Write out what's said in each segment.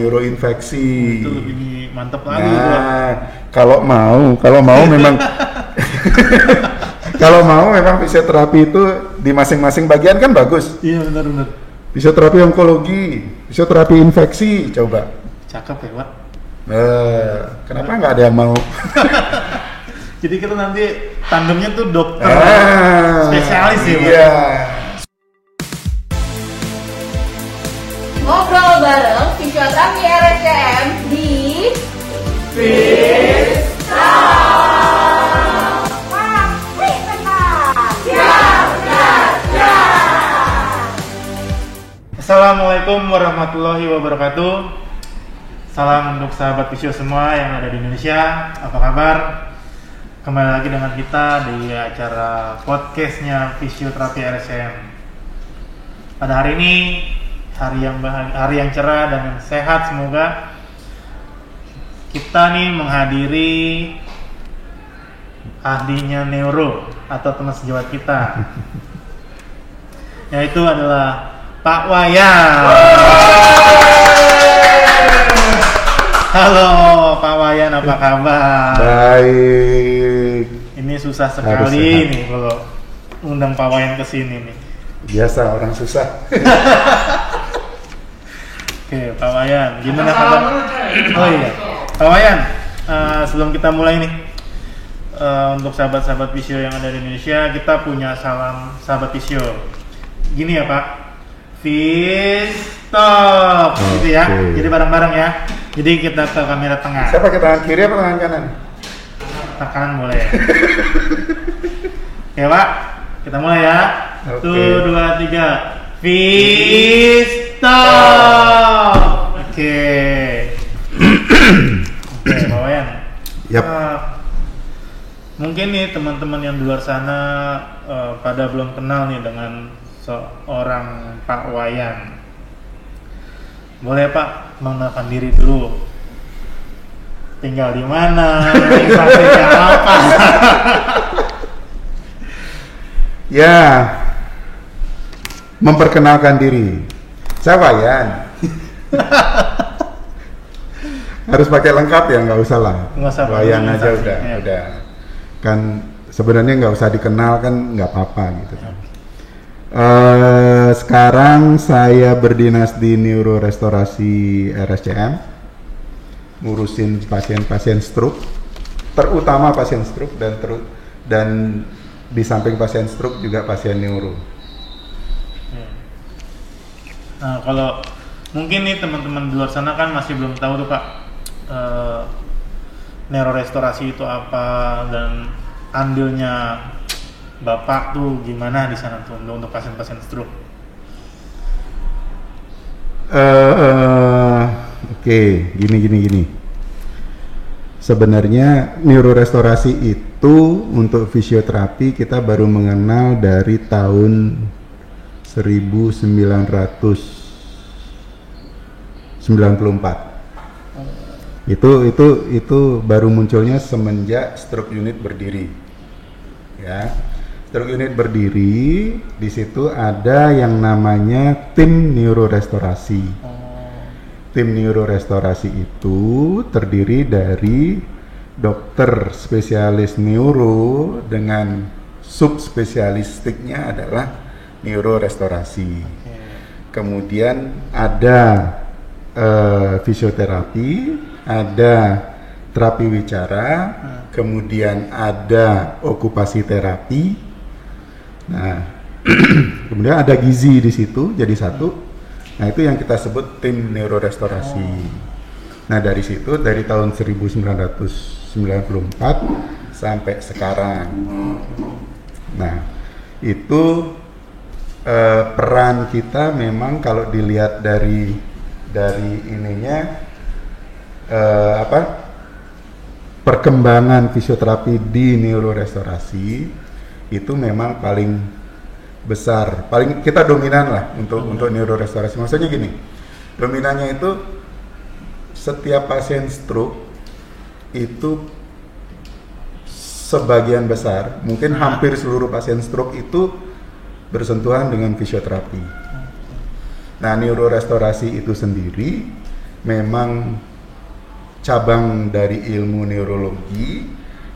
neuroinfeksi. Itu lebih mantep lagi. Nah, kalau mau memang kalau mau memang fisioterapi itu di masing-masing bagian kan bagus. Iya benar. Fisioterapi onkologi, fisioterapi infeksi, coba. Cakep ya Pak. Kenapa nggak ada yang mau? Jadi kita nanti tandemnya tuh dokter spesialis ya Pak. Iya. Ngobrol bareng fisioterapi RSCM di Assalamualaikum warahmatullahi wabarakatuh. Salam untuk sahabat fisio semua yang ada di Indonesia. Apa kabar? Kembali lagi dengan kita di acara podcastnya Fisioterapi RSCM. Pada hari ini hari yang cerah dan yang sehat semoga. Kita nih menghadiri ahlinya neuro atau teman sejawat kita, yaitu adalah Pak Wayan. Halo Pak Wayan, apa kabar? Baik. Ini susah sekali nih kalau undang Pak Wayan ke sini nih. Biasa orang susah. Oke, Pak Wayan, gimana kabar? Oh iya, Pak Wayan, sebelum kita mulai nih, untuk sahabat-sahabat fisio yang ada di Indonesia, kita punya salam sahabat fisio. Gini ya Pak, stop, gitu ya. Jadi bareng-bareng ya. Jadi kita ke kamera tengah. Saya pakai tangan kiri apa tangan kanan? Tangan kanan boleh. Oke Pak, kita mulai ya. 1, 2, 3. Stop. Oke, Pak Wayan. Yap. Mungkin nih teman-teman yang di luar sana pada belum kenal nih dengan seorang Pak Wayan. Boleh Pak mengenalkan diri dulu. Tinggal di mana? Profesinya apa? Ya, memperkenalkan diri. Saya Wayan. Harus pakai lengkap ya, nggak usah lah. Nggak usah, Wayan aja udah, ya. udah. Kan sebenarnya nggak usah dikenal kan nggak apa-apa gitu kan. Sekarang saya berdinas di neurorestorasi RSCM, ngurusin pasien-pasien stroke, terutama pasien stroke dan di samping pasien stroke juga pasien neuro. Nah, kalau mungkin nih teman-teman di luar sana kan masih belum tahu tuh Pak, neurorestorasi itu apa dan andilnya Bapak tuh gimana di sana tuh untuk pasien-pasien stroke? Oke, gini. Sebenarnya neurorestorasi itu untuk fisioterapi kita baru mengenal dari tahun 1994. Itu baru munculnya semenjak stroke unit berdiri. Ya. Stroke unit berdiri, di situ ada yang namanya tim neurorestorasi. Tim neurorestorasi itu terdiri dari dokter spesialis neuro dengan subspesialistiknya adalah neurorestorasi. Kemudian ada fisioterapi, ada terapi wicara, kemudian ada okupasi terapi. Nah, kemudian ada gizi di situ jadi satu. Nah, itu yang kita sebut tim neurorestorasi. Nah, dari situ dari tahun 1994 sampai sekarang. Nah, itu peran kita memang kalau dilihat dari ininya perkembangan fisioterapi di neurorestorasi itu memang paling besar, paling kita dominan lah untuk neurorestorasi. Maksudnya gini, dominannya itu setiap pasien stroke itu sebagian besar, mungkin hampir seluruh pasien stroke itu bersentuhan dengan fisioterapi. Nah, neurorestorasi itu sendiri memang cabang dari ilmu neurologi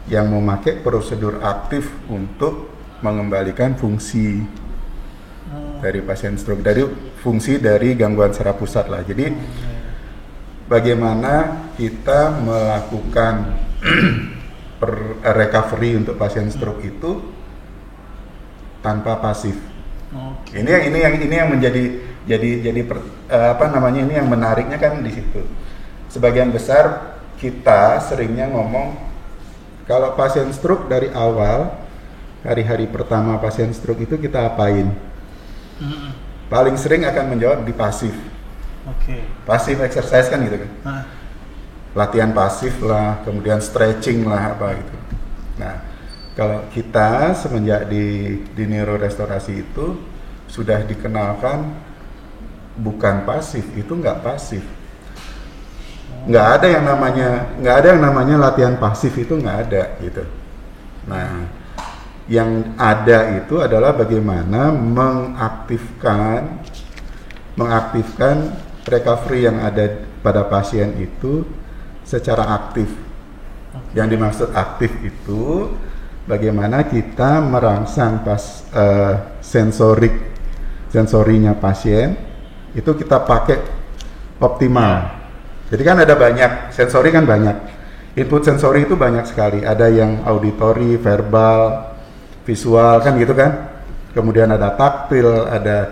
yang memakai prosedur aktif untuk mengembalikan fungsi dari pasien stroke, dari fungsi dari gangguan saraf pusat lah. Jadi bagaimana kita melakukan recovery untuk pasien stroke itu tanpa pasif. Ini yang menjadi ini yang menariknya kan di situ. Sebagian besar kita seringnya ngomong kalau pasien stroke dari awal, hari-hari pertama pasien stroke itu kita apain? Paling sering akan menjawab di pasif. Pasif exercise kan gitu kan. Latihan pasif lah, kemudian stretching lah apa gitu. Nah, kalau kita semenjak di neurorestorasi itu sudah dikenalkan bukan pasif, itu nggak pasif. Nggak ada yang namanya latihan pasif, itu nggak ada gitu. Nah, yang ada itu adalah bagaimana mengaktifkan recovery yang ada pada pasien itu secara aktif. Yang dimaksud aktif itu bagaimana kita merangsang sensorinya pasien itu kita pakai optimal. Jadi kan ada banyak, sensori kan banyak. Input sensori itu banyak sekali. Ada yang auditory, verbal, visual kan gitu kan. Kemudian ada taktil, ada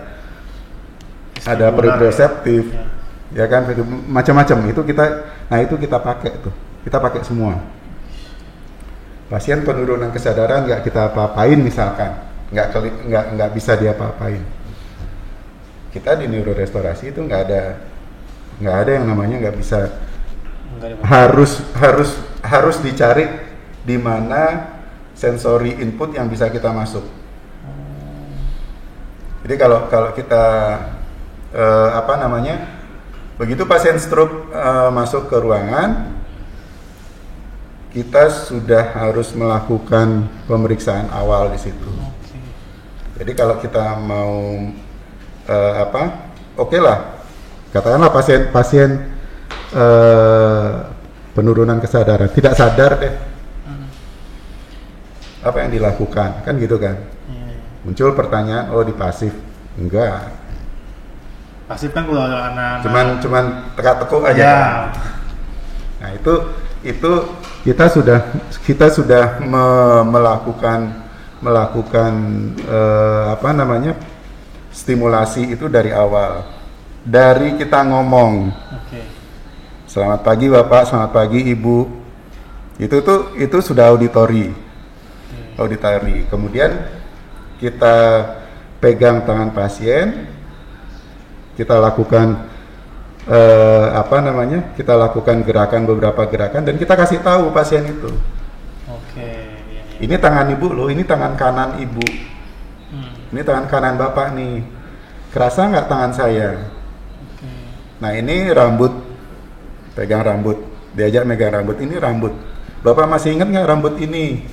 proprioceptif, ya kan, macam-macam. Itu kita pakai tuh. Kita pakai semua. Pasien penurunan kesadaran nggak kita apa-apain misalkan, nggak bisa dia apa-apain. Kita di neurorestorasi itu nggak ada yang namanya nggak bisa, harus dicari di mana sensori input yang bisa kita masuk. Jadi kalau kita begitu pasien stroke masuk ke ruangan, kita sudah harus melakukan pemeriksaan awal di situ. Jadi kalau kita mau oke lah, katakanlah pasien penurunan kesadaran, tidak sadar deh, apa yang dilakukan, kan gitu kan? Muncul pertanyaan, oh di pasif, enggak. Pasif kan kalau anak cuman teka-tekuk aja. Ya. Kan? Nah itu kita sudah melakukan stimulasi itu dari awal. Dari kita ngomong, selamat pagi Bapak, selamat pagi Ibu, itu sudah auditory. Kemudian kita pegang tangan pasien, kita lakukan kita lakukan beberapa gerakan dan kita kasih tahu pasien itu. Ini tangan Ibu loh, ini tangan kanan Ibu. Ini tangan kanan Bapak nih. Kerasa nggak tangan saya? Nah ini rambut, pegang rambut, diajak megang rambut, ini rambut. Bapak masih ingat nggak rambut ini?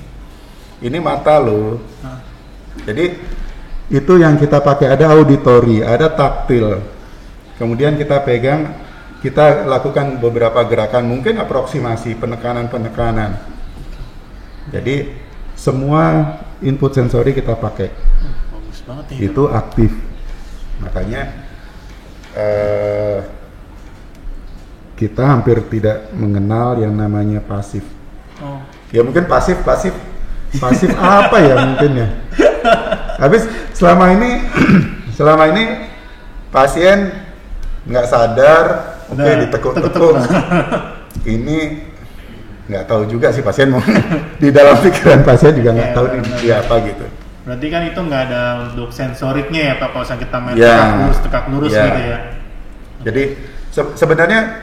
Ini mata loh. Jadi itu yang kita pakai, ada auditory, ada taktil. Kemudian kita pegang, kita lakukan beberapa gerakan, mungkin aproksimasi, penekanan. Jadi semua input sensori kita pakai. Bagus banget ya. Itu aktif. Makanya kita hampir tidak mengenal yang namanya pasif. Ya mungkin pasif apa ya mungkin ya. Habis selama ini pasien nggak sadar, ditekuk-tekuk. Ini nggak tahu juga sih pasien mau di dalam pikiran pasien juga nggak tahu dia apa gitu. Berarti kan itu nggak ada untuk sensoriknya ya Pak, kalau kita main tekak lurus gitu ya. Jadi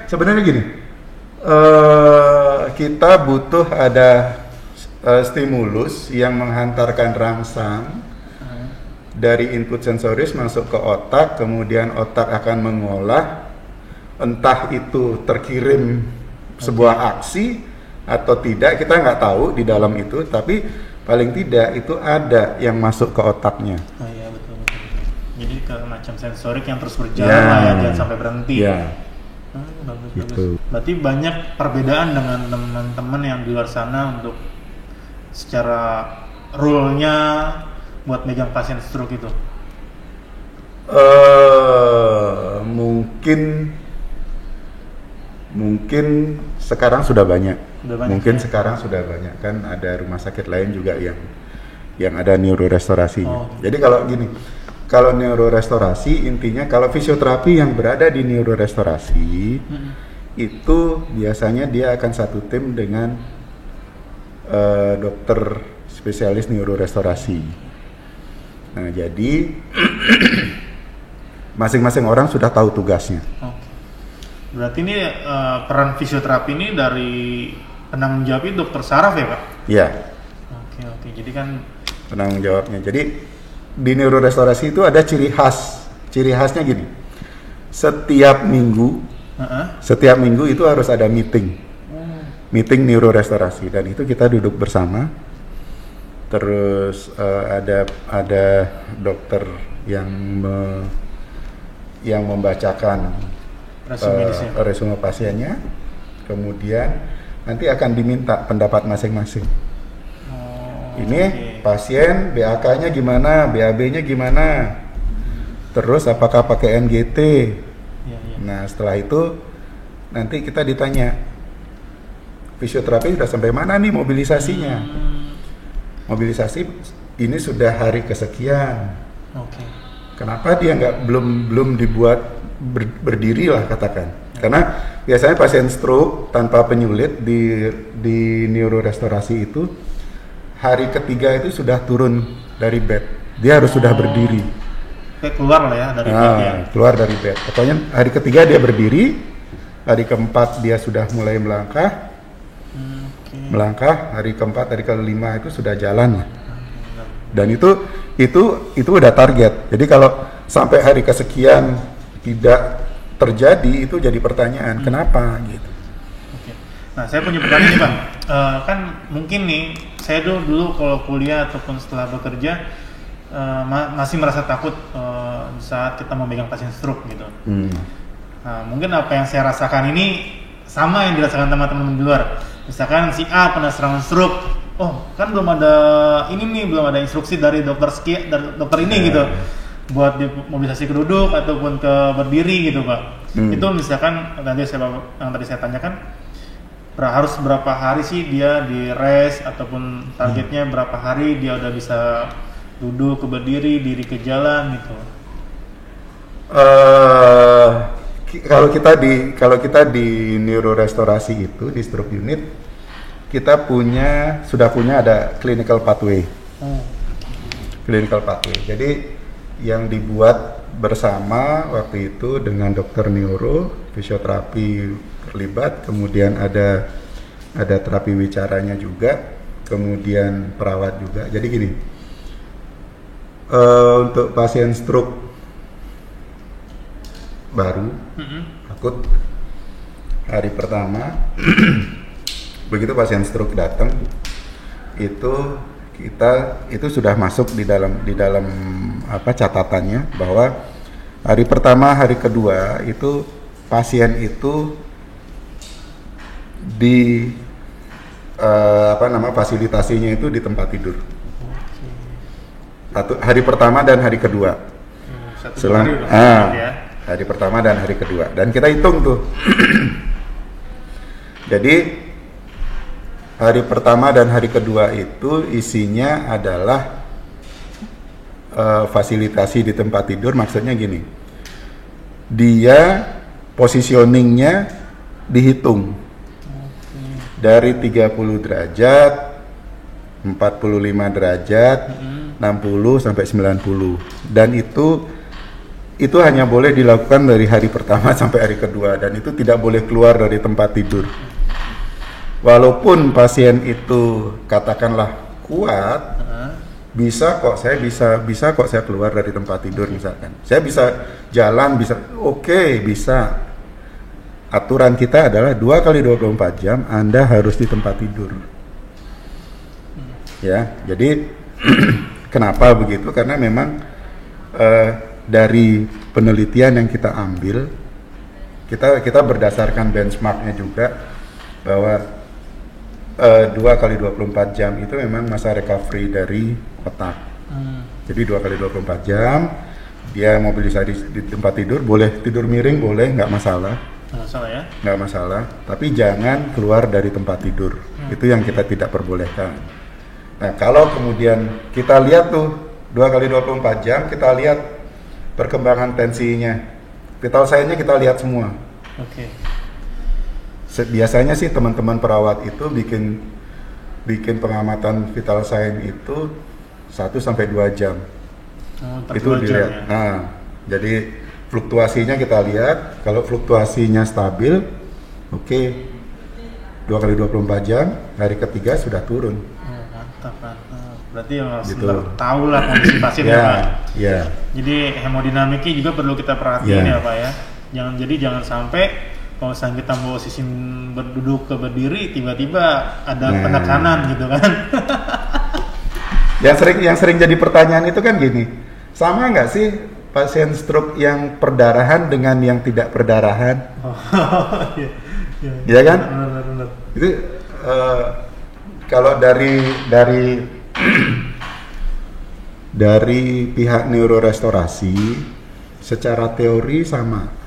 sebenarnya gini, kita butuh ada stimulus yang menghantarkan rangsang dari input sensoris masuk ke otak, kemudian otak akan mengolah, entah itu terkirim sebuah aksi atau tidak, kita nggak tahu di dalam itu, tapi paling tidak itu ada yang masuk ke otaknya. Iya betul. Jadi ke macam sensorik yang terus berjalan lah ya, jangan sampai berhenti. Bagus, Gitu. bagus. Berarti banyak perbedaan dengan teman-teman yang di luar sana untuk secara rule-nya buat megang pasien stroke itu. Mungkin sekarang sudah banyak. Mungkin Ya? sekarang sudah banyak, kan ada rumah sakit lain juga yang ada neurorestorasinya. Jadi kalau gini, kalau neurorestorasi intinya kalau fisioterapi yang berada di neurorestorasi itu biasanya dia akan satu tim dengan dokter spesialis neurorestorasi. Nah, jadi masing-masing orang sudah tahu tugasnya. Oke. Berarti ini peran fisioterapi ini dari penanggung jawab itu dokter saraf ya Pak? Iya, Oke. Jadi kan penanggung jawabnya. Jadi di neurorestorasi itu ada ciri khas. Ciri khasnya gini. Setiap minggu itu harus ada meeting. Meeting neurorestorasi, dan itu kita duduk bersama. Terus ada dokter yang membacakan resume pasiennya. Kemudian nanti akan diminta pendapat masing-masing. Ini pasien BAK-nya gimana, BAB-nya gimana, terus apakah pakai NGT. Nah, setelah itu nanti kita ditanya, fisioterapi sudah sampai mana nih mobilisasinya? Mobilisasi ini sudah hari kesekian. Kenapa dia belum dibuat berdiri lah katakan? Karena biasanya pasien stroke tanpa penyulit di neurorestorasi itu hari ketiga itu sudah turun dari bed. Dia harus sudah berdiri. Keluar lah ya dari bed ya. Keluar dari bed. Pokoknya hari ketiga dia berdiri, hari keempat dia sudah mulai melangkah. Melangkah, hari keempat, hari kelima itu sudah jalan lah. Dan itu udah target. Jadi kalau sampai hari kesekian tidak terjadi, itu jadi pertanyaan kenapa gitu. Nah, saya punya pertanyaan nih Bang. Kan mungkin nih saya dulu kalau kuliah ataupun setelah bekerja masih merasa takut saat kita memegang pasien stroke gitu. Nah, mungkin apa yang saya rasakan ini sama yang dirasakan teman-teman di luar. Misalkan si A pernah serangan stroke, kan belum ada instruksi dari dokter ini gitu, buat mobilisasi ke duduk ataupun ke berdiri gitu Pak. Itu misalkan yang tadi saya tanyakan, harus berapa hari sih dia di rest ataupun targetnya berapa hari dia udah bisa duduk ke berdiri, diri ke jalan gitu. Kalau kita di neurorestorasi itu di stroke unit kita sudah punya ada clinical pathway. Clinical pathway. Jadi yang dibuat bersama waktu itu dengan dokter neuro, fisioterapi terlibat, kemudian ada terapi wicaranya juga, kemudian perawat juga. Jadi gini, untuk pasien stroke baru akut hari pertama begitu pasien stroke datang itu sudah masuk di dalam catatannya bahwa hari pertama hari kedua itu pasien itu di fasilitasinya itu di tempat tidur. Hari pertama dan hari kedua. Hari pertama dan hari kedua, dan kita hitung tuh. Jadi hari pertama dan hari kedua itu isinya adalah fasilitasi di tempat tidur. Maksudnya gini, dia positioningnya dihitung dari 30 derajat, 45 derajat, 60 sampai 90, dan itu hanya boleh dilakukan dari hari pertama sampai hari kedua, dan itu tidak boleh keluar dari tempat tidur. Walaupun pasien itu katakanlah kuat, bisa kok saya keluar dari tempat tidur misalkan. Saya bisa jalan, bisa bisa. Aturan kita adalah 2 kali 24 jam Anda harus di tempat tidur. Ya, jadi kenapa begitu? Karena memang dari penelitian yang kita ambil kita berdasarkan benchmarknya juga bahwa 2 kali 24 jam itu memang masa recovery dari otak. Jadi 2 kali 24 jam dia mobilisasi di tempat tidur, boleh tidur miring, boleh, nggak masalah. Nggak masalah ya? Nggak masalah, tapi jangan keluar dari tempat tidur. Itu yang kita tidak perbolehkan. Nah, kalau kemudian kita lihat tuh 2 kali 24 jam, kita lihat perkembangan tensinya, vital sign-nya kita lihat semua. Oke. Biasanya sih teman-teman perawat itu bikin pengamatan vital sign itu 1 sampai 2 jam. Itu dilihat. Ya? Nah, jadi fluktuasinya kita lihat. Kalau fluktuasinya stabil, oke. 2 kali 24 jam, hari ketiga sudah turun. Mantap. Berarti harus Gitu. tahu lah kondisi pasien ya Pak. Ya. Jadi hemodinamiknya juga perlu kita perhatiin ya Pak ya. Jangan sampai kalau misalnya kita mau posisi berduduk ke berdiri, tiba-tiba ada penekanan gitu kan. Yang sering jadi pertanyaan itu kan gini, sama nggak sih pasien stroke yang perdarahan dengan yang tidak perdarahan? Iya kan? Benar. Itu kalau dari pihak neurorestorasi, secara teori sama.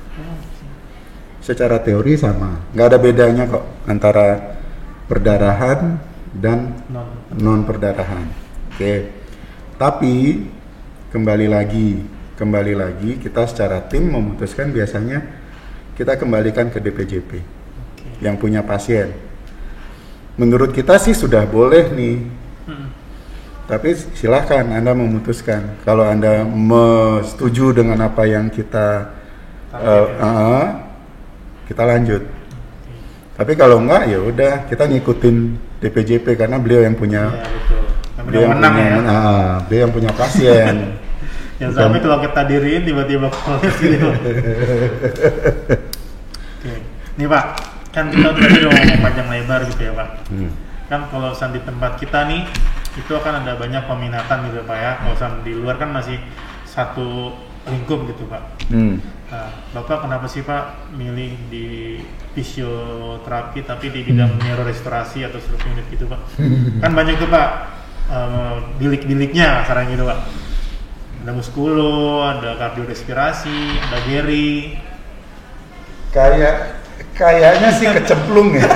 Secara teori sama, nggak ada bedanya kok antara perdarahan dan non perdarahan. Oke. Tapi kembali lagi kita secara tim memutuskan biasanya kita kembalikan ke DPJP yang punya pasien. Menurut kita sih sudah boleh nih. Tapi silahkan Anda memutuskan. Kalau Anda setuju dengan apa yang kita kita lanjut. Tapi kalau enggak ya udah kita ngikutin DPJP karena beliau yang punya beliau yang punya pasien. Yang sampai kalau kita diriin tiba-tiba koles gitu. Oke. Nih Pak, kan kita tadi udah ngomong panjang lebar gitu ya Pak. Kan kalau di tempat kita nih itu akan ada banyak peminatan gitu Pak ya. Kalau di luar kan masih satu lingkup gitu Pak. Nah, Bapak kenapa sih Pak milih di fisioterapi tapi di bidang neurorestorasi atau stroke unit gitu Pak? Kan banyak tuh Pak bilik-biliknya kasarnya gitu Pak. Ada muskulo, ada kardiorespirasi, ada geri. Kayaknya sih kecemplung ya.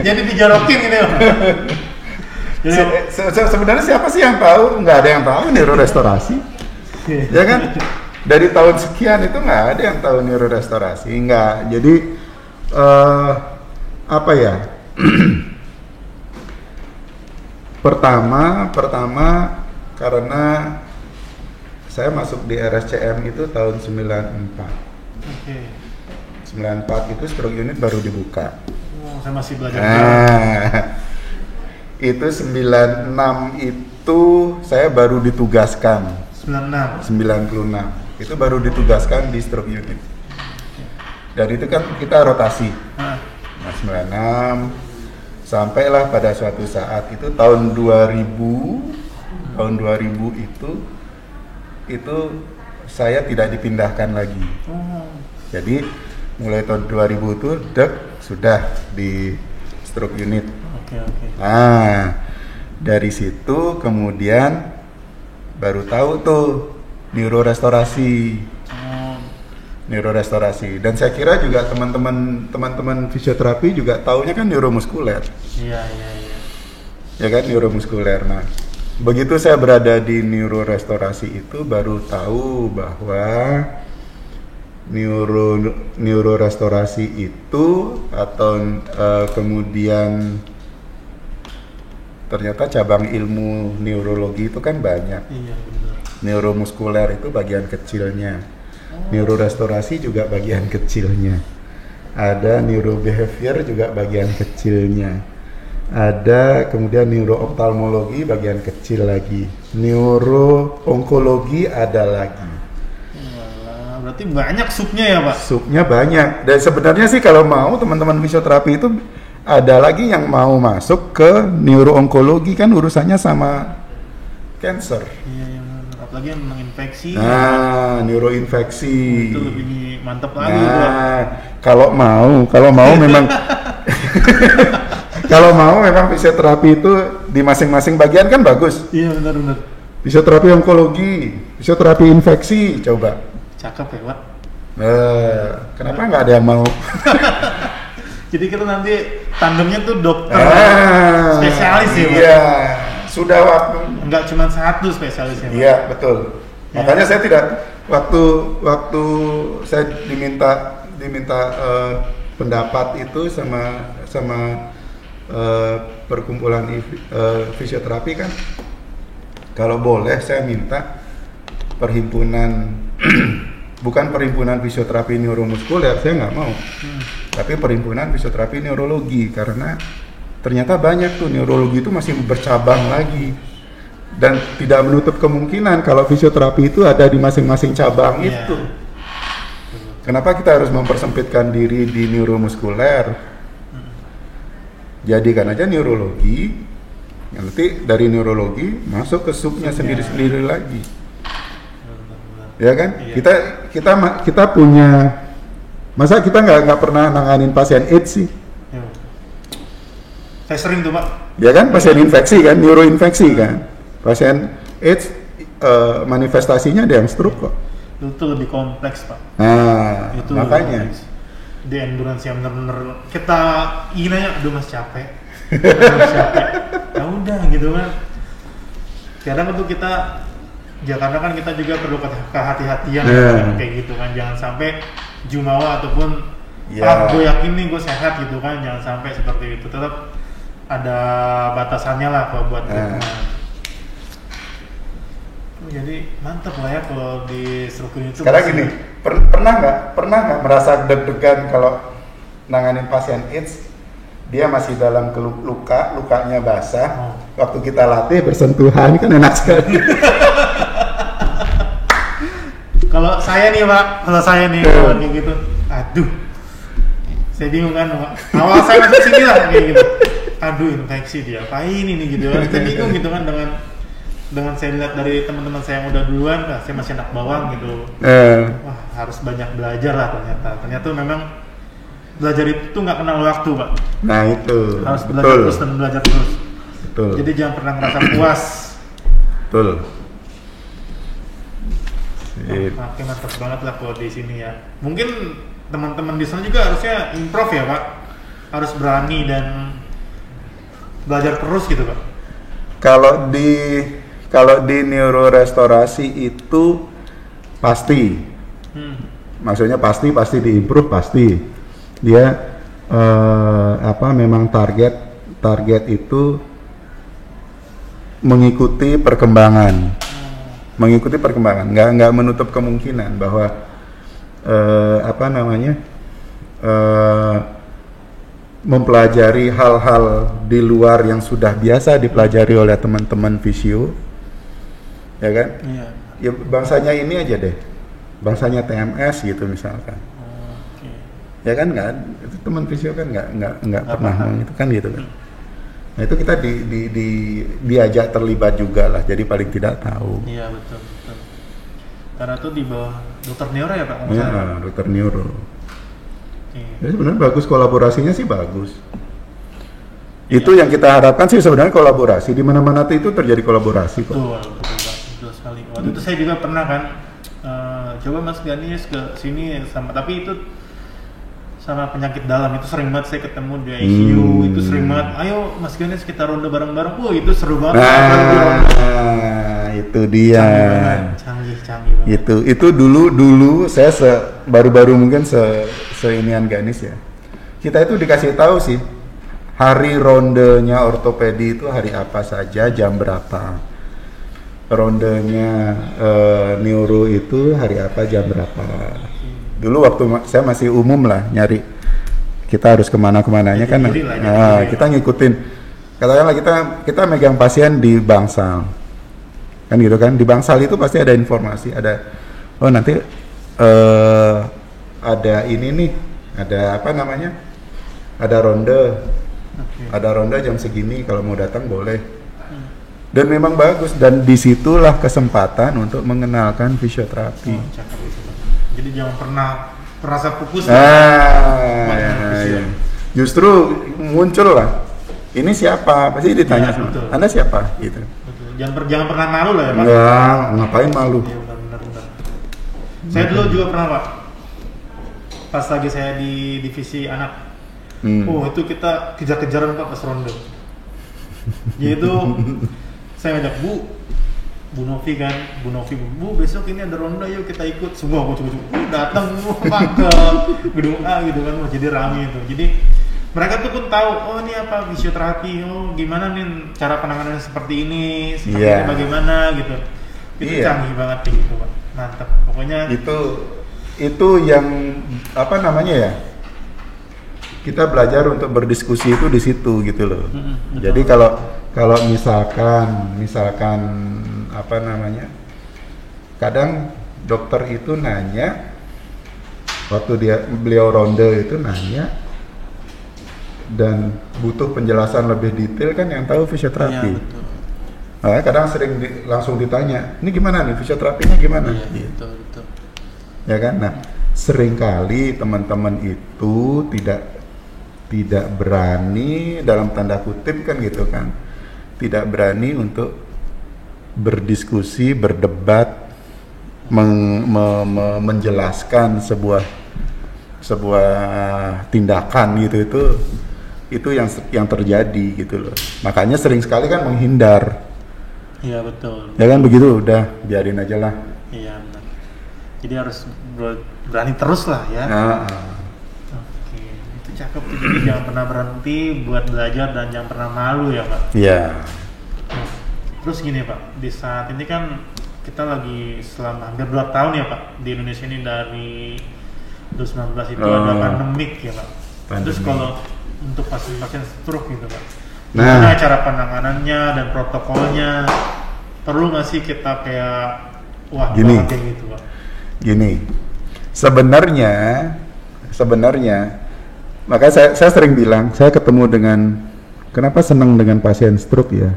Jadi dijorokin gitu ya. Sebenarnya siapa sih yang tahu? Nggak ada yang tahu neurorestorasi. Ya kan? Dari tahun sekian itu nggak ada yang tahu neurorestorasi. Nggak. Jadi apa ya? Pertama karena saya masuk di RSCM itu tahun 94. Oke. 94 itu stroke unit baru dibuka. Saya masih belajar. Itu 96 itu saya baru ditugaskan. 96 itu baru ditugaskan di stroke unit. Dan itu kan kita rotasi. Nah, 96 sampailah pada suatu saat itu tahun 2000 itu saya tidak dipindahkan lagi. Jadi mulai tahun 2000 itu sudah di stroke unit. Oke. Nah, dari situ kemudian baru tahu tuh neurorestorasi. Dan saya kira juga teman-teman fisioterapi juga taunya kan neuromuskuler. Iya. Ya kan, neuromuskuler. Nah, begitu saya berada di neurorestorasi itu baru tahu bahwa neurorestorasi itu atau kemudian ternyata cabang ilmu neurologi itu kan banyak. Iya, benar. Neuromuskuler itu bagian kecilnya. Neurorestorasi juga bagian kecilnya. Ada neurobehavior juga bagian kecilnya. Ada kemudian neurooftalmologi bagian kecil lagi. Neuroonkologi ada lagi. Berarti banyak subnya ya Pak? Subnya banyak. Dan sebenarnya sih kalau mau teman-teman fisioterapi itu ada lagi yang mau masuk ke neuroonkologi kan urusannya sama cancer. Iya, apalagi yang menginfeksi. Nah, neuroinfeksi. Itu lebih mantap lagi. Nah, kalau mau memang kalau mau memang fisioterapi itu di masing-masing bagian kan bagus. Iya benar. Fisioterapi onkologi, fisioterapi infeksi, coba. Cakep ya Pak. Kenapa nggak ada yang mau? Jadi kita nanti tandemnya tuh dokter spesialis ya Pak? Iya, sudah waktu. Enggak cuma satu spesialisnya Pak? Iya, betul. Ya. Makanya saya tidak, waktu saya diminta pendapat itu sama perkumpulan fisioterapi kan, kalau boleh saya minta perhimpunan bukan perhimpunan fisioterapi neuromuskuler, saya nggak mau, tapi perhimpunan fisioterapi neurologi, karena ternyata banyak tuh neurologi itu masih bercabang lagi, dan tidak menutup kemungkinan kalau fisioterapi itu ada di masing-masing cabang itu. Kenapa kita harus mempersempitkan diri di neuromuskuler? Jadikan aja neurologi, nanti dari neurologi masuk ke subnya sendiri-sendiri lagi. Ya kan? Iya. Kita punya, masa kita nggak pernah nanganin pasien AIDS sih? Ya. Saya sering tuh Pak. Ya kan, pasien infeksi kan, neuroinfeksi kan. Pasien AIDS manifestasinya ada yang stroke kok. Itu lebih kompleks Pak. Nah, itu makanya. Di endurance yang bener-bener kita ingin aja, aduh mas capek. Ya udah gitu kan. Kadang itu kita, ya karena kan kita juga perlu kehati-hatian kayak gitu kan, jangan sampai jumawa ataupun gue yakin nih gue sehat gitu kan, jangan sampai seperti itu, tetap ada batasannya lah kalau buat jadi mantap lah ya kalau di struktur itu. Sekarang gini, pernah nggak merasa deg-degan kalau nanganin pasien AIDS, dia masih dalam lukanya basah, waktu kita latih bersentuhan kan enak sekali. Kalau saya nih Pak, kalau kayak gitu, aduh, saya bingung kan Pak. Awal saya masuk sini lah kayak gitu, aduh infeksi dia, apain ini gitu kan, saya bingung gitu kan dengan saya lihat dari teman-teman saya yang udah duluan, saya masih anak bawang gitu. Wah harus banyak belajar lah ternyata memang belajar itu nggak kenal waktu Pak. Nah itu harus belajar terus dan belajar terus. Betul. Jadi jangan pernah ngerasa puas. Betul. Makin mantap banget lah kalau di sini ya. Mungkin teman-teman di sana juga harusnya improve ya Pak. Harus berani dan belajar terus gitu Pak. Kalau di neurorestorasi itu pasti, maksudnya pasti diimprove, pasti dia memang target itu mengikuti perkembangan, nggak menutup kemungkinan bahwa mempelajari hal-hal di luar yang sudah biasa dipelajari oleh teman-teman fisio. Ya kan? Iya. Ya bangsanya ini aja deh, bangsanya TMS gitu misalkan. Okay. Ya kan itu teman fisio kan nggak pernah itu kan gitu kan. Nah itu kita diajak terlibat juga lah, jadi paling tidak tahu. Iya betul. Karena itu di bawah dokter neuro ya Pak? Iya dokter neuro. Okay. Jadi sebenarnya bagus, kolaborasinya sih bagus. Itu yang kita harapkan sih sebenarnya, kolaborasi di mana-mana itu terjadi kolaborasi kok. Betul sekali. Waktu itu saya juga pernah kan coba Mas Ganis ke sini tapi itu sama penyakit dalam itu sering banget saya ketemu di ICU, itu sering banget. Ayo Mas Ganis kita ronde bareng-bareng. Itu seru banget. Itu dia. Canggih banget. Itu dulu saya baru-baru mungkin seinian Ganis ya. Kita itu dikasih tahu sih hari rondenya ortopedi itu hari apa saja, jam berapa. Rondenya neuro itu hari apa, jam berapa. Dulu waktu saya masih umum lah nyari, kita harus kemana-kemananya kan. Kita ngikutin. Katakanlah kita megang pasien di Bangsal, kan gitu kan. Di Bangsal itu pasti ada informasi, nanti ada ini nih, ada apa namanya, ada ronde jam segini, kalau mau datang boleh. Dan memang bagus, dan disitulah kesempatan untuk mengenalkan fisioterapi. Cakep itu, Pak. Jadi jangan pernah merasa pupus. Ya. Justru muncul lah. Ini siapa? Pasti ditanya Ya, sama. betul. Anda siapa? Gitu. Betul. Jangan pernah malu lah ya, Pak. Enggak, ngapain malu? Iya, benar. Saya dulu juga pernah, Pak. Pas lagi saya di divisi anak. Oh, itu kita kejar-kejaran, Pak, pas ronde. Yaitu saya ngajak Bu Novi kan, Bu besok ini ada ronde, yuk kita ikut. Semua kucuk-kucuk datang semua Pak ke gedung A gitu kan, jadi rame itu. Jadi mereka tuh pun tahu, oh ini apa fisioterapi, oh gimana nih cara penanganannya seperti ini, bagaimana gitu. Itu canggih banget kayak gitu, Pak. Mantap. Pokoknya itu yang apa namanya ya? Kita belajar untuk berdiskusi itu di situ gitu loh. Jadi kalau misalkan apa namanya, kadang dokter itu nanya waktu beliau ronde itu nanya dan butuh penjelasan lebih detail kan yang tahu fisioterapi. Iya, betul. Nah, kadang sering langsung ditanya, ini gimana nih fisioterapinya gimana? Iya, betul. Ya kan? Nah, seringkali teman-teman itu tidak berani dalam tanda kutip kan gitu kan, tidak berani untuk berdiskusi, berdebat, menjelaskan sebuah tindakan gitu. Itu yang terjadi gitu loh. Makanya sering sekali kan menghindar. Iya, betul. Ya kan begitu, udah biarin aja lah. Iya, benar. Jadi harus berani terus lah ya. Oke, itu cakep tuh. Jadi jangan pernah berhenti buat belajar dan jangan pernah malu ya, Pak. Iya. Terus gini, Pak, di saat ini kan kita lagi selama hampir 2 tahun ya, Pak, di Indonesia ini dari 2019 itu ada pandemik ya, Pak. Terus kalau untuk pasien-pasien stroke gitu, Pak, gimana cara penanganannya dan protokolnya? Perlu nggak sih kita kayak kayak gitu, Pak? Gini, sebenarnya makanya saya sering bilang, saya ketemu dengan, kenapa senang dengan pasien stroke ya?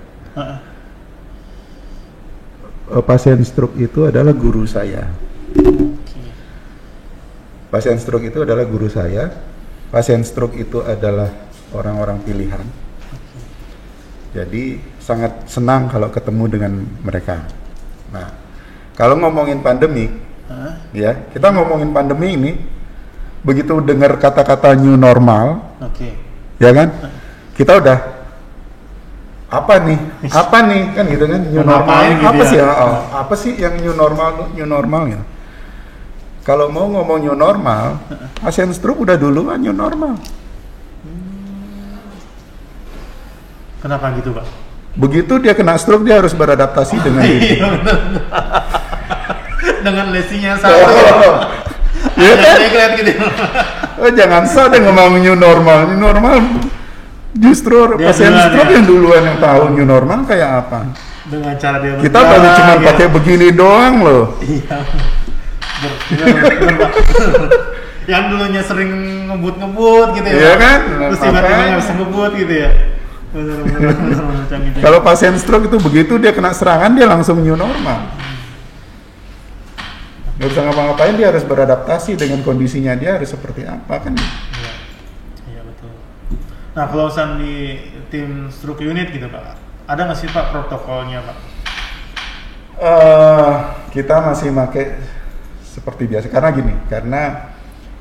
Pasien stroke itu adalah guru saya. Pasien stroke itu adalah guru saya. Pasien stroke itu adalah orang-orang pilihan. Jadi sangat senang kalau ketemu dengan mereka. Nah, kalau ngomongin pandemi, ya kita ngomongin pandemi ini, begitu dengar kata-kata new normal, ya kan, kita udah apa nih kan gitu kan, new normal gitu apa sih apa sih yang new normal ya. Kalau mau ngomong new normal, pasien stroke udah duluan new normal. Kenapa gitu, Pak? Begitu dia kena stroke, dia harus beradaptasi dengan itu. Dengan lesinya sama. Ya kan? Gitu. Jangan salah ngomong new normal. New normal justru dia pasien stroke yang duluan yang tahu new normal kayak apa. Dengan cara dia kita baru cuma pakai begini doang loh. Iya. Yang dulunya sering ngebut gitu ya. Iya kan? Terus tiba-tiba nggak bisa ngebut gitu ya. Kalau pasien stroke itu begitu dia kena serangan dia langsung new normal. Nggak bisa ngapa-ngapain, dia harus beradaptasi dengan kondisinya dia harus seperti apa kan? Iya betul. Nah kalau urusan di tim stroke unit gitu Pak, ada nggak sih Pak protokolnya Pak? Kita masih pakai seperti biasa karena gini,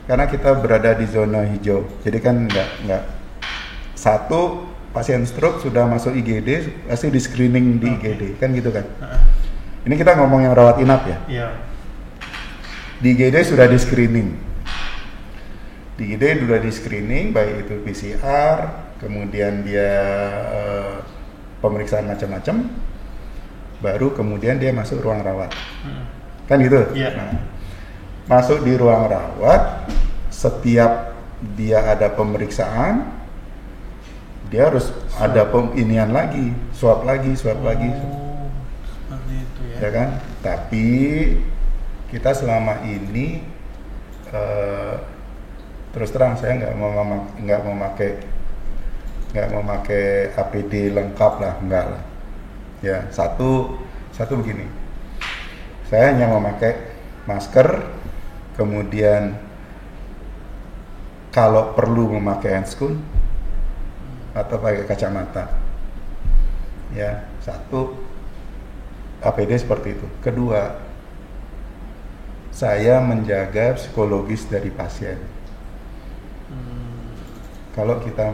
karena kita berada di zona hijau, jadi kan nggak satu pasien stroke sudah masuk IGD pasti di screening di IGD kan gitu kan. Ini kita ngomong yang rawat inap ya. Iya. Di IGD sudah di screening. Di IGD sudah di screening baik itu PCR, kemudian dia pemeriksaan macam-macam, baru kemudian dia masuk ruang rawat. Kan gitu. Iya. Nah, masuk di ruang rawat, setiap dia ada pemeriksaan dia harus ada inian lagi, swab lagi. Seperti itu ya. Ya kan? Tapi kita selama ini terus terang saya nggak mau pakai APD lengkap lah, enggak lah. Ya, satu begini. Saya hanya memakai masker, kemudian kalau perlu memakai handscoon atau pakai kacamata. Ya, satu APD seperti itu. Kedua, saya menjaga psikologis dari pasien. Kalau kita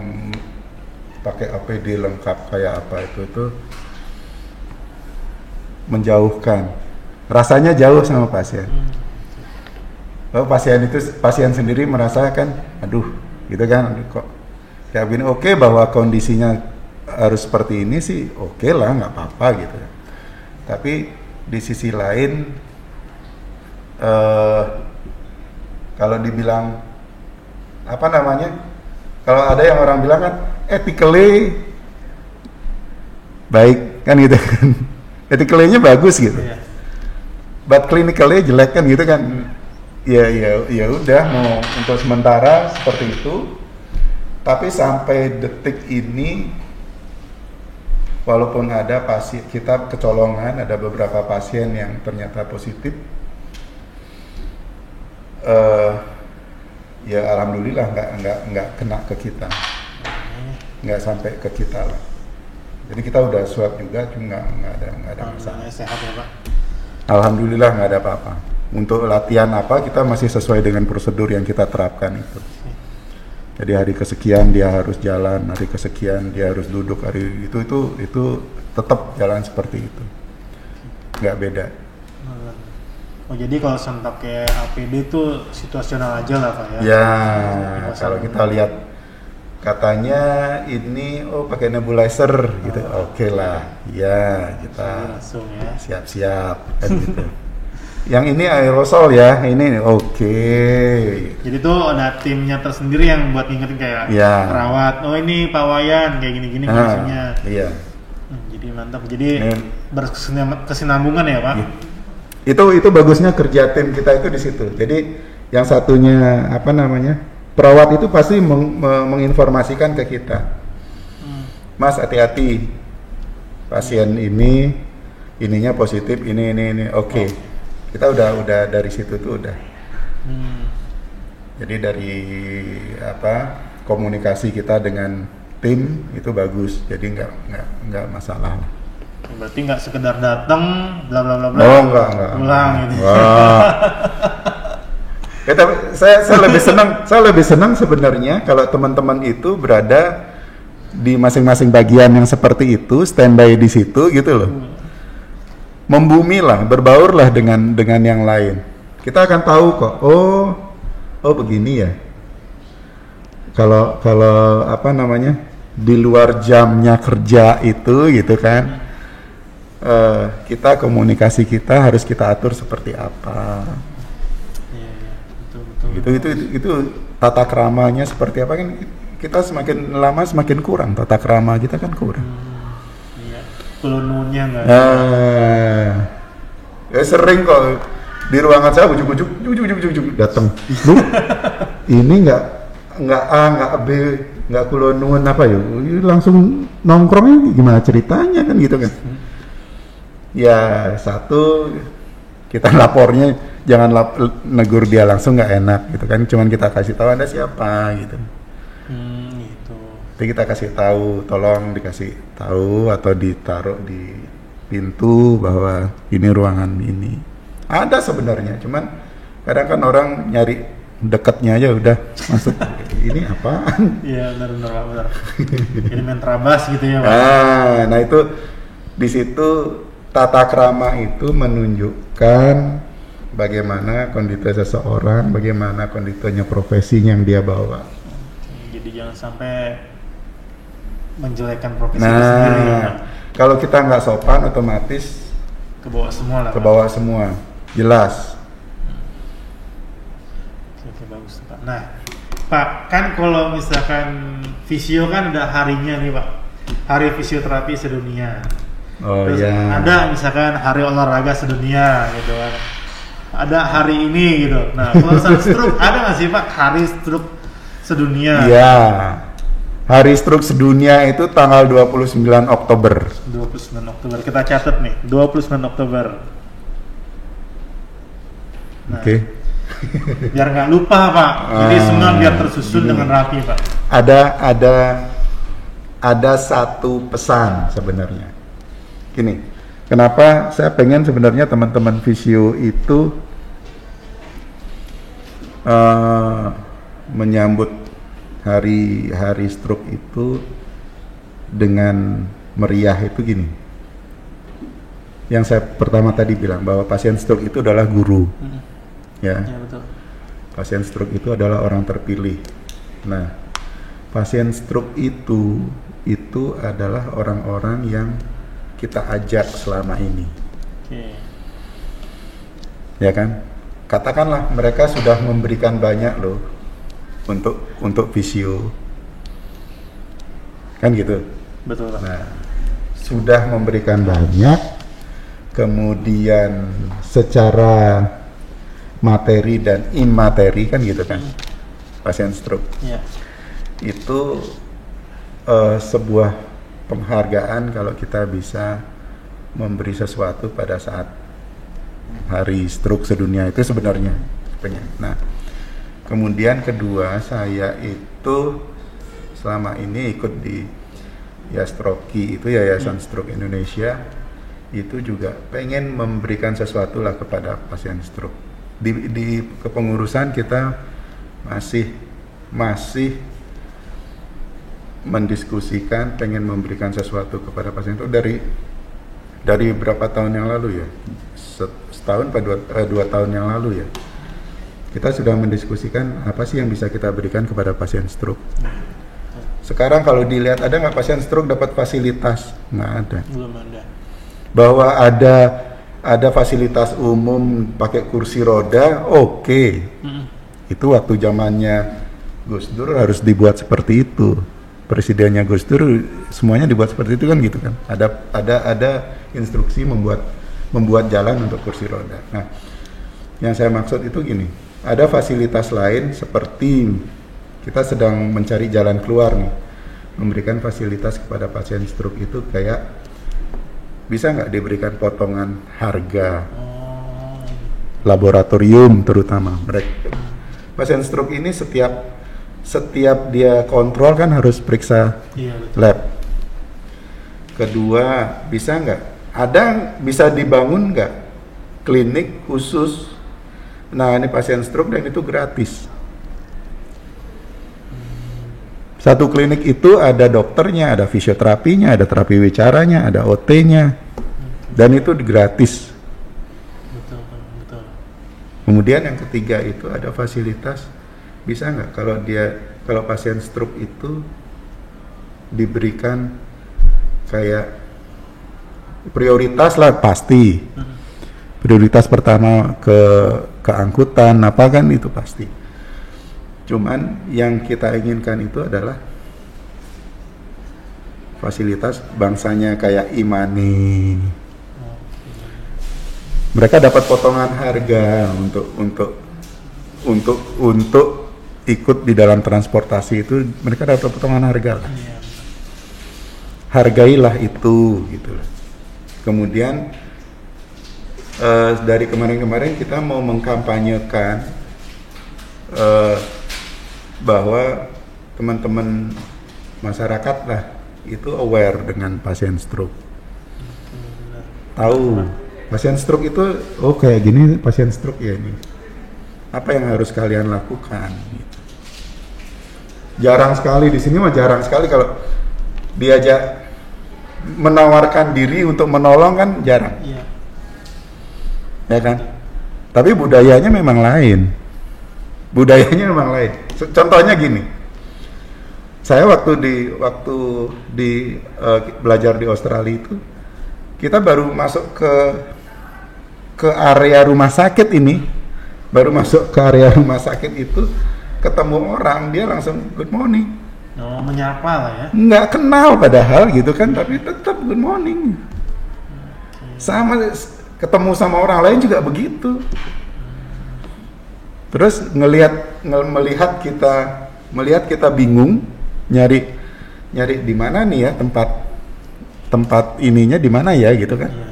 pakai APD lengkap kayak apa itu menjauhkan, rasanya jauh sama pasien. Pasien sendiri merasakan, aduh, gitu kan, kok kayak begini. Oke, bahwa kondisinya harus seperti ini sih, oke lah, nggak apa-apa gitu. Tapi di sisi lain, kalau dibilang apa namanya, kalau ada yang orang bilang kan ethically baik kan gitu kan, ethically-nya bagus gitu, but clinically jelek kan gitu kan. Ya udah, mau untuk sementara seperti itu. Tapi sampai detik ini, walaupun ada pasien kita kecolongan, ada beberapa pasien yang ternyata positif, ya alhamdulillah nggak kena ke kita, nggak sampai ke kita lah. Jadi kita udah swab juga, cuma nggak ada masalah. Sehat ya Pak. Alhamdulillah nggak ada apa-apa. Untuk latihan apa, kita masih sesuai dengan prosedur yang kita terapkan itu. Jadi hari kesekian dia harus jalan, hari kesekian dia harus duduk, hari itu tetap jalan seperti itu, nggak beda. Oh, jadi kalau pakai APD itu situasional aja lah Pak ya? Ya, kalau kita lihat katanya ini pakai nebulizer gitu, oke lah, ya kita langsung ya siap-siap kan gitu. Yang ini aerosol ya, ini oke. Jadi tuh ada timnya tersendiri yang buat ngingetin kayak perawat, oh ini Pak Wayan kayak gini-gini kondisinya. Iya. Jadi mantap, jadi berkesinambungan ya Pak. Itu bagusnya kerja tim kita itu di situ. Jadi yang satunya apa namanya, perawat itu pasti menginformasikan ke kita, Mas hati-hati, pasien ininya positif, ini, oke. Kita udah dari situ tuh udah. Jadi dari komunikasi kita dengan tim itu bagus, jadi nggak masalah. Berarti nggak sekedar datang bla bla bla bla. Oh enggak. Pulang gitu. Wah. Tapi saya lebih senang sebenarnya kalau teman-teman itu berada di masing-masing bagian yang seperti itu, standby di situ gitu loh. Membumi lah, berbaur lah dengan yang lain. Kita akan tahu kok, oh begini ya. Kalau apa namanya, di luar jamnya kerja itu gitu kan, kita komunikasi kita harus kita atur seperti apa. Betul. Itu tata keramanya seperti apa kan, kita semakin lama semakin kurang, tata kerama kita kan kurang. Pelununnya nggak? Ya sering kok di ruangan saya ujuk datang. Lu ini nggak A nggak B nggak kulonun apa ya? Langsung nongkrongnya gimana ceritanya kan gitu kan? Ya satu, kita lapornya jangan negur dia langsung, nggak enak gitu kan. Cuman kita kasih tahu Anda siapa gitu. Jadi kita kasih tahu, tolong dikasih tahu atau ditaruh di pintu bahwa ini ruangan ini. Ada sebenarnya, cuman kadang kan orang nyari dekatnya aja udah masuk. Ini apaan? Iya benar. Ini main terabas gitu ya Pak. Nah itu di situ tata krama itu menunjukkan bagaimana kondisi seseorang, bagaimana kondisinya profesinya yang dia bawa. Jadi jangan sampai menjelekkan profesi sendiri ya. Kalau kita nggak sopan otomatis ke bawah semua lah. Ke bawah semua, jelas. Oke, bagus Pak. Nah, Pak, kan kalau misalkan fisio kan ada harinya nih Pak. Hari fisioterapi sedunia. Terus ada misalkan hari olahraga sedunia gitu kan. Ada hari ini gitu. Nah, kalau stroke ada nggak sih Pak hari stroke sedunia? Iya. Hari stroke sedunia itu tanggal 29 Oktober. 29 Oktober. Kita catat nih, 29 Oktober. Nah, Oke. biar nggak lupa Pak. Jadi semua biar tersusun gini. dengan rapi Pak. Ada satu pesan sebenarnya. Gini, kenapa saya pengen sebenarnya teman-teman Visio itu menyambut hari stroke itu dengan meriah itu gini. Yang saya pertama tadi bilang bahwa pasien stroke itu adalah guru. Ya. Ya betul. Pasien stroke itu adalah orang terpilih. Nah, pasien stroke itu adalah orang-orang yang kita ajak selama ini. Oke. Ya kan? Katakanlah mereka sudah memberikan banyak loh untuk Visio. Kan gitu. Betul Pak. Nah, sudah memberikan banyak, kemudian secara materi dan imateri kan gitu kan, pasien stroke Iya. itu sebuah penghargaan kalau kita bisa memberi sesuatu pada saat hari stroke sedunia itu sebenarnya. Nah, kemudian kedua, saya itu selama ini ikut di Yastroki, itu Yayasan Stroke Indonesia, itu juga pengen memberikan sesuatu lah kepada pasien stroke. Di kepengurusan kita masih mendiskusikan pengen memberikan sesuatu kepada pasien itu dari berapa tahun yang lalu ya, setahun atau 2 tahun yang lalu ya, kita sudah mendiskusikan apa sih yang bisa kita berikan kepada pasien stroke. Sekarang kalau dilihat, ada nggak pasien stroke dapat fasilitas? Nggak ada. Belum ada. Bahwa ada fasilitas umum pakai kursi roda, oke. Itu waktu zamannya Gus Dur harus dibuat seperti itu. Presidennya Gus Dur semuanya dibuat seperti itu kan gitu kan. Ada instruksi membuat jalan untuk kursi roda. Nah, yang saya maksud itu gini, ada fasilitas lain seperti kita sedang mencari jalan keluar nih, memberikan fasilitas kepada pasien stroke itu kayak bisa nggak diberikan potongan harga laboratorium, terutama mereka pasien stroke ini setiap dia kontrol kan harus periksa lab. Kedua, bisa dibangun nggak klinik khusus menangani pasien stroke dan itu gratis. Satu klinik itu ada dokternya, ada fisioterapinya, ada terapi wicaranya, ada OT-nya, dan itu gratis. Betul. Kemudian yang ketiga itu ada fasilitas, bisa nggak kalau pasien stroke itu diberikan kayak prioritas lah pasti. Prioritas pertama ke angkutan apa kan itu pasti. Cuman yang kita inginkan itu adalah fasilitas bangsanya kayak Imani. Mereka dapat potongan harga untuk ikut di dalam transportasi itu, mereka dapat potongan harga lah. Hargailah itu gitu. Kemudian dari kemarin-kemarin kita mau mengkampanyekan bahwa teman-teman masyarakat lah itu aware dengan pasien stroke, tahu pasien stroke itu kayak gini pasien stroke ya, ini apa yang harus kalian lakukan gitu. Jarang sekali di sini jarang sekali kalau diajak menawarkan diri untuk menolong kan jarang. Ya kan, tapi budayanya memang lain. Contohnya gini, saya waktu di belajar di Australia itu, kita baru masuk ke area rumah sakit ini, itu ketemu orang, dia langsung good morning. Menyapa lah ya. Nggak kenal padahal gitu kan, tapi tetap good morning. Sama ketemu sama orang lain juga begitu. Terus melihat kita bingung nyari nyari di mana nih ya tempat ininya di mana ya gitu kan. Iya.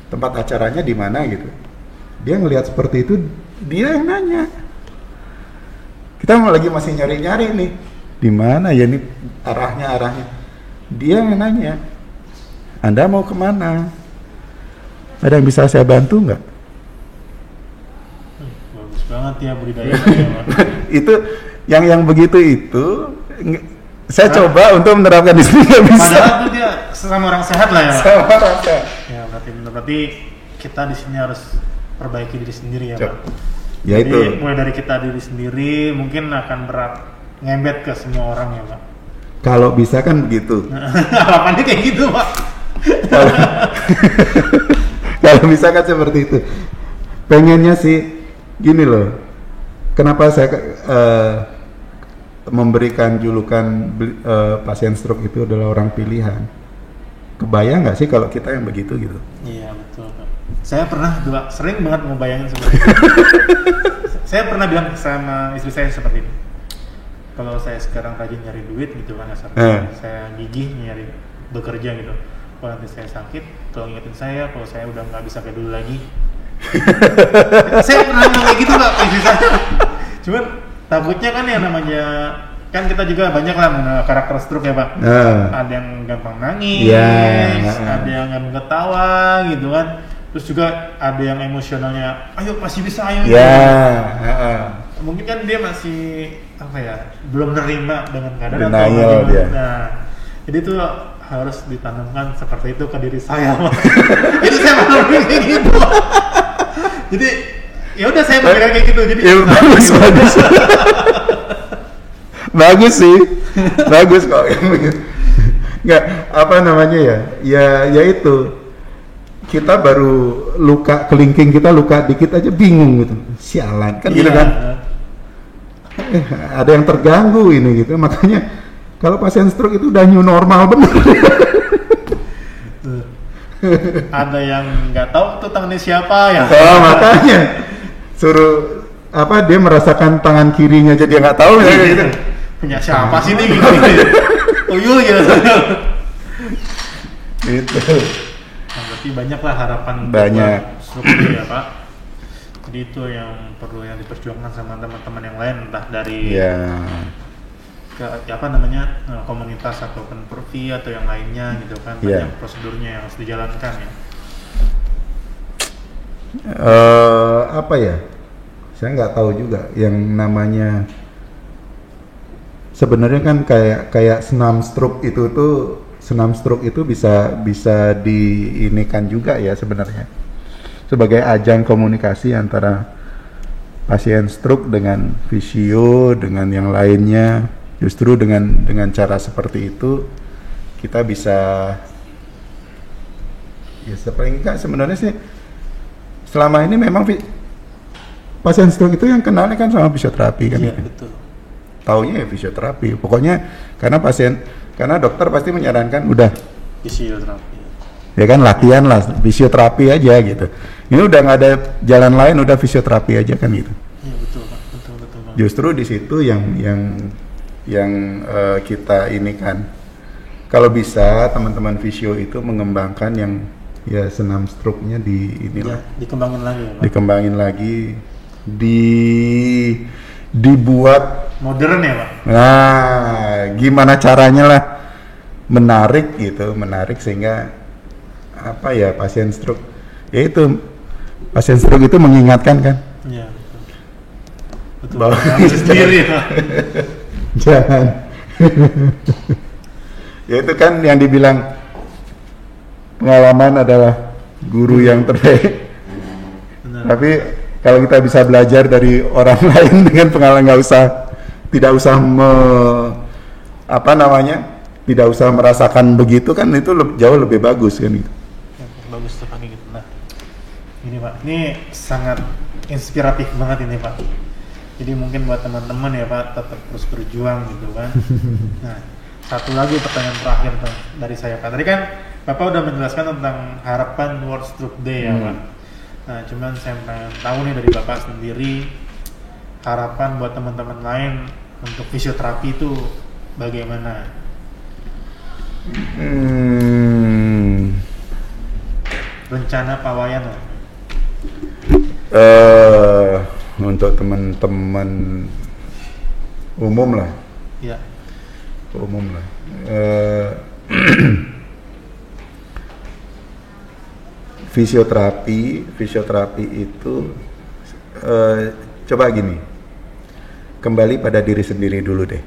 Tempat acaranya di mana gitu. Dia ngelihat seperti itu, dia yang nanya. Kita masih nyari-nyari nih. Di mana ya nih arahnya. Dia yang nanya. Anda mau kemana? Ada yang bisa saya bantu nggak? Bagus banget ya budidaya ya, Pak. Itu yang begitu itu saya coba untuk menerapkan di sini nggak bisa. Padahal tuh dia sesama orang sehat lah ya, Pak. Sama rasa. Ya berarti kita di sini harus perbaiki diri sendiri ya, Pak. Ya Jadi itu. mulai dari kita diri sendiri mungkin akan berat ngembet ke semua orang ya, Pak. Kalau bisa kan begitu. Harapannya kayak gitu, Pak. Kalau bisa kan seperti itu. Pengennya sih gini loh. Kenapa saya memberikan julukan pasien stroke itu adalah orang pilihan? Kebayang nggak sih kalau kita yang begitu gitu? Iya betul, Pak. Saya pernah sering banget ngebayangin seperti itu. Saya pernah bilang sama istri saya seperti ini. Kalau saya sekarang rajin nyari duit gitu kan, saya gigih nyari bekerja gitu. Kalau nanti saya sakit, kalau ingetin saya kalau saya udah nggak bisa kayak dulu lagi. Saya pernah ngomong kayak gitu Pak, istri saya. Cuman takutnya kan yang namanya kan kita juga banyak lah karakter stroke ya Pak. Ada yang gampang nangis, ada yang gampang ketawa gitu kan. Terus juga ada yang emosionalnya, ayo masih bisa ayo. Mungkin kan dia masih belum nerima dengan keadaan atau dia. Nah, jadi itu harus ditanamkan seperti itu ke diri saya. Jadi saya malah kayak gitu. Jadi ya udah saya berpikir kayak gitu. Jadi bagus. Bagus sih, bagus kok. Nggak apa namanya ya itu. Kita baru kelingking kita luka dikit aja bingung gitu, sialan kan gitu kan. Ada yang terganggu ini gitu, makanya kalau pasien stroke itu udah new normal bener. Ada yang nggak tahu tuh tangannya siapa ya. Makanya suruh dia merasakan tangan kirinya jadi dia nggak tahu ya gitu. Punya siapa sih ini gitu. Tuyul gitu. Gitu. Nah, berarti banyaklah harapan banyak stroke ya Pak. Jadi itu yang perlu yang diperjuangkan sama teman-teman yang lain, entah dari komunitas ataupun Pervi atau yang lainnya gitu kan. Banyak prosedurnya yang harus dijalankan ya. Saya nggak tahu juga yang namanya sebenarnya kan kayak senam stroke itu bisa diinikan juga ya sebenarnya sebagai ajang komunikasi antara pasien stroke dengan fisio dengan yang lainnya. Justru dengan cara seperti itu kita bisa paling enggak sebenarnya sih selama ini memang pasien stroke itu yang kenalnya kan sama fisioterapi kan. Iya, betul. Taunya ya fisioterapi. Pokoknya karena dokter pasti menyarankan udah fisioterapi. Ya kan latihan lah fisioterapi aja gitu. Ini udah nggak ada jalan lain, udah fisioterapi aja kan gitu. Iya betul Pak, betul Pak. Justru di situ yang kita ini kan. Kalau bisa teman-teman fisio itu mengembangkan yang senam stroke-nya dikembangin lagi ya Pak. Dikembangin lagi dibuat modern ya Pak. Nah, gimana caranya lah menarik sehingga pasien stroke itu mengingatkan kan. Iya betul. Bahwa sendiri ya. Jangan. Ya itu kan yang dibilang pengalaman adalah guru yang terbaik. Benar. Tapi kalau kita bisa belajar dari orang lain dengan pengalaman tidak usah merasakan begitu kan itu jauh lebih bagus kan gitu. Bagus tuh Pak gitu. Nah, ini Pak, ini sangat inspiratif banget ini Pak. Jadi mungkin buat teman-teman ya Pak tetap terus berjuang gitu kan. Nah, satu lagi pertanyaan terakhir dari saya Pak. Tadi kan Bapak udah menjelaskan tentang harapan World Stroke Day ya Pak. Nah, cuman saya pengen tahu nih dari Bapak sendiri harapan buat teman-teman lain untuk fisioterapi itu bagaimana? Rencana pawayan lah. Untuk teman-teman umum lah. Ya. Umum lah. Fisioterapi itu coba gini, kembali pada diri sendiri dulu deh.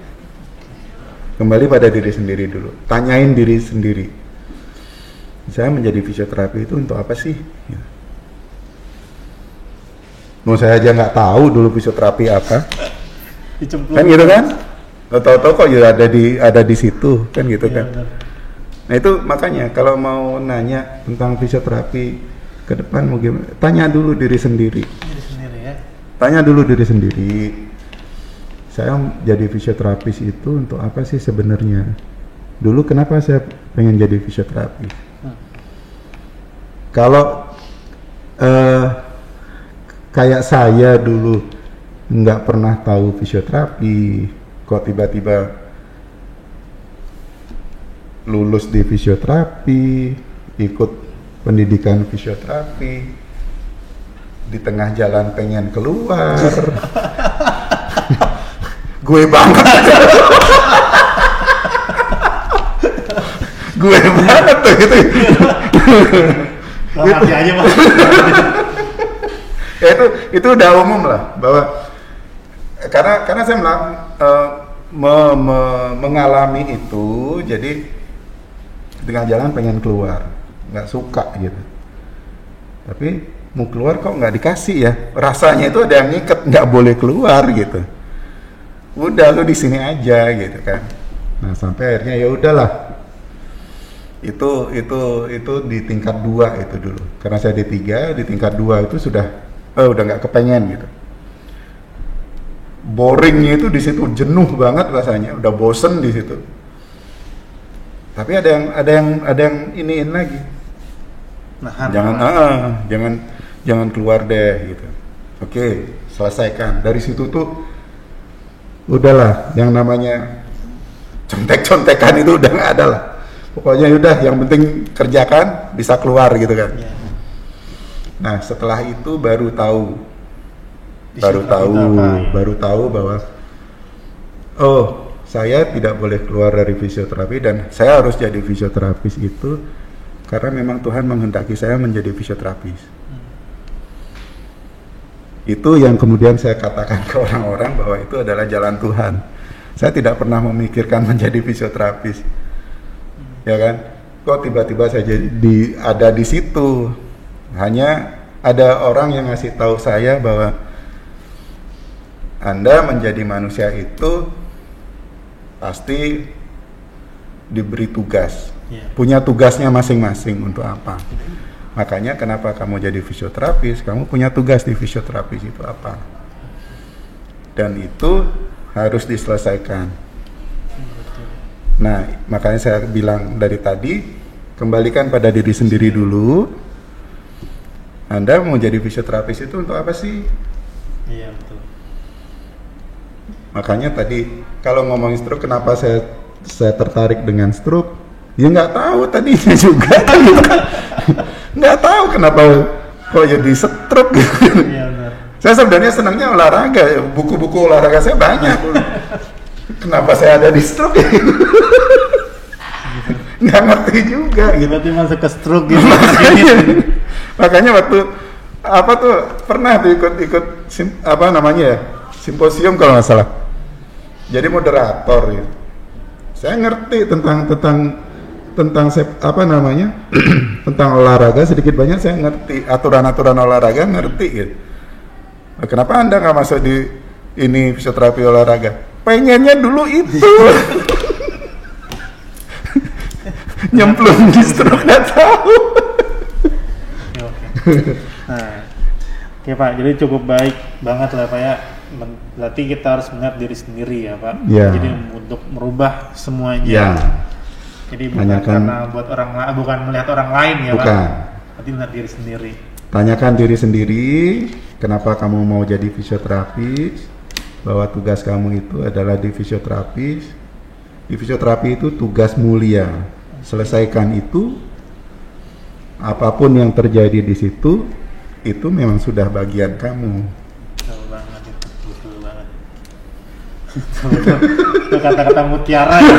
Kembali pada diri sendiri dulu. Tanyain diri sendiri. Saya menjadi fisioterapi itu untuk apa sih? Mau saya aja nggak tahu dulu fisioterapi apa. Kan gitu kan? Tahu-tahu kok ya ada di situ kan gitu Ya, kan. benar. Nah itu makanya kalau mau nanya tentang fisioterapi ke depan mau gimana? Tanya dulu diri sendiri. Diri sendiri ya. Tanya dulu diri sendiri. Saya jadi fisioterapis itu untuk apa sih sebenarnya? Dulu kenapa saya pengen jadi fisioterapi? Kalau kayak saya dulu nggak pernah tahu fisioterapi, kok tiba-tiba lulus di fisioterapi, ikut pendidikan fisioterapi, di tengah jalan pengen keluar, gue banget, gue banget tuh gitu. Hati aja mas. Ya itu udah umum lah bahwa karena saya mengalami itu, jadi di tengah jalan pengen keluar, nggak suka gitu, tapi mau keluar kok nggak dikasih ya, rasanya itu ada yang ngiket nggak boleh keluar gitu, udah lu di sini aja gitu kan. Nah sampai akhirnya ya udahlah, itu di tingkat 2 itu dulu, karena saya di 3, di tingkat 2 itu sudah udah nggak kepengen gitu, boringnya itu di situ, jenuh banget rasanya, udah bosen di situ. Tapi ada yang iniin lagi, jangan keluar deh gitu. Oke, selesaikan dari situ tuh, udahlah yang namanya contek-contekan itu udah nggak ada lah. Pokoknya udah, yang penting kerjakan, bisa keluar gitu kan. Ya. Nah setelah itu baru tahu bahwa oh saya tidak boleh keluar dari fisioterapi dan saya harus jadi fisioterapis itu karena memang Tuhan menghendaki saya menjadi fisioterapis. Itu yang kemudian saya katakan ke orang-orang bahwa itu adalah jalan Tuhan. Saya tidak pernah memikirkan menjadi fisioterapis, ya kan? Kok tiba-tiba saya ada di situ? Hanya ada orang yang ngasih tahu saya bahwa Anda menjadi manusia itu pasti diberi tugas, punya tugasnya masing-masing untuk apa. Makanya kenapa kamu jadi fisioterapis, kamu punya tugas di fisioterapis itu apa. Dan itu harus diselesaikan. Nah, makanya saya bilang dari tadi, kembalikan pada diri sendiri dulu. Anda mau jadi fisioterapis itu untuk apa sih? Iya betul. Makanya tadi kalau ngomongin stroke, kenapa saya tertarik dengan stroke? Ya nggak tahu tadinya juga, nggak tahu kenapa kok jadi stroke gitu. Iya benar. Saya sebenarnya senangnya olahraga, buku-buku olahraga saya banyak. Kenapa saya ada di stroke? Nggak ngerti juga gitu. Berarti masuk ke stroke gitu. Makanya waktu pernah tuh ikut simposium kalau nggak salah. Jadi moderator gitu. Saya ngerti tentang tentang olahraga, sedikit banyak saya ngerti aturan-aturan olahraga, ngerti gitu. Nah, kenapa Anda nggak masuk di ini fisioterapi olahraga? Pengennya dulu itu. Nyemplung di stroke nggak tahu. Oke Pak, jadi cukup baik banget lah Pak ya. Berarti kita harus melihat diri sendiri ya Pak. Ya. Jadi untuk merubah semuanya. Ya. Jadi bukan karena buat bukan melihat orang lain ya bukan. Pak. Berarti melihat diri sendiri. Tanyakan diri sendiri, kenapa kamu mau jadi fisioterapis? Bahwa tugas kamu itu adalah di fisioterapis. Di fisioterapi itu tugas mulia. selesaikan itu. Apapun yang terjadi di situ, itu memang sudah bagian kamu. Betul banget itu, betul banget. Itu kata-kata mutiara ya.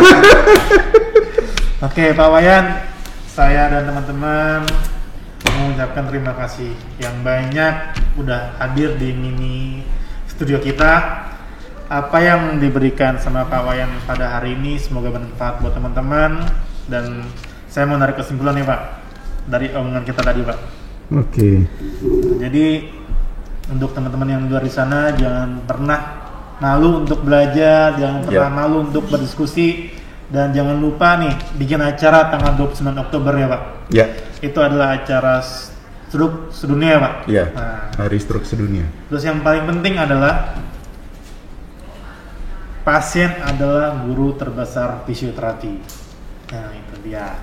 Oke Pak Wayan, saya dan teman-teman mengucapkan terima kasih yang banyak udah hadir di mini studio kita. Apa yang diberikan sama Pak Wayan pada hari ini semoga bermanfaat buat teman-teman, dan saya mau narik kesimpulan nih Pak dari omongan kita tadi Pak. Oke. Jadi untuk teman-teman yang di luar di sana, jangan pernah malu untuk belajar, jangan pernah malu untuk berdiskusi, dan jangan lupa nih bikin acara tanggal 29 Oktober ya Pak. Ya. Itu adalah acara stroke sedunia ya Pak. Ya. Nah, Hari Stroke Sedunia. terus yang paling penting adalah pasien adalah guru terbesar fisioterapi. Nah itu dia.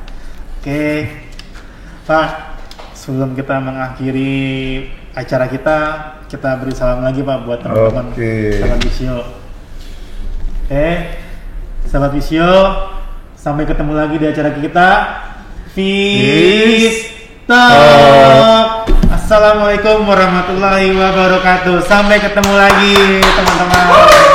Oke Pak, sebelum kita mengakhiri acara kita beri salam lagi Pak buat teman-teman sahabat Visio. Oke, sahabat Visio, sampai ketemu lagi di acara kita Vis Talk. Assalamualaikum warahmatullahi wabarakatuh. Sampai ketemu lagi teman-teman.